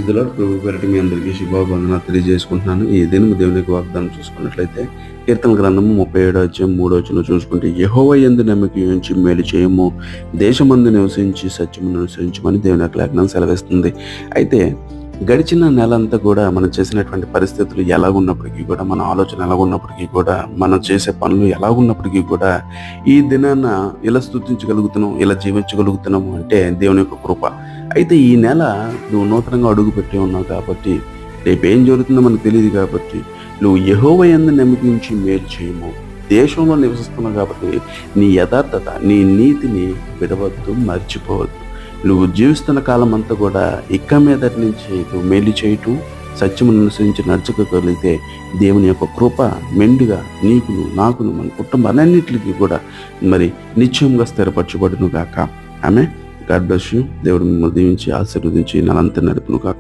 ఇందులో ప్రభు పేరిట మీ అందరికీ శుభావందనాలు తెలియజేసుకుంటున్నాను. ఈ దినము దేవుని యొక్క వాగ్దానం చూసుకున్నట్లయితే కీర్తన గ్రంథము 37:3 చూసుకుంటే, యెహోవా యందు నమ్మకం ఉంచి మేలు చేయము, దేశమందు నివసించి సత్యమును అనుసరించమని దేవుని యొక్క లేఖనం సెలవిస్తుంది. అయితే గడిచిన నెలంతా కూడా మనం చేసినటువంటి పరిస్థితులు ఎలాగున్నప్పటికీ కూడా, మన ఆలోచన ఎలాగున్నప్పటికీ కూడా, మనం చేసే పనులు ఎలాగున్నప్పటికీ కూడా, ఈ దినాన ఇలా స్తుతించగలుగుతున్నాం, ఇలా జీవించగలుగుతున్నాము అంటే దేవుని యొక్క కృప. అయితే ఈ నెల నువ్వు నూతనంగా అడుగుపెట్టి ఉన్నావు కాబట్టి, రేపు ఏం జరుగుతుందో మనకు తెలియదు కాబట్టి, నువ్వు యెహోవా యందు నమ్మకించి మేలు చేయము, దేశంలో నివసిస్తున్నావు కాబట్టి నీ యథార్థత, నీ నీతిని విడవద్దు, మర్చిపోవద్దు. నువ్వు జీవిస్తున్న కాలం అంతా కూడా ఇక్క మీదటి నుంచి నువ్వు మేలు చేయటం, సత్యమును అనుసరించి నడుచుకోగలిగితే దేవుని యొక్క కృప మెండుగా నీకును, నాకును, మన కుటుంబాలన్నింటికి కూడా మరి నిశ్చయంగా స్థిరపరచబడును గాక. ఆమె గాడ్ బ్లెస్ యూ. దేవుడు మిమ్మల్ని దీవించి ఆశీర్వదించి నెలంతా నడుపును గాక.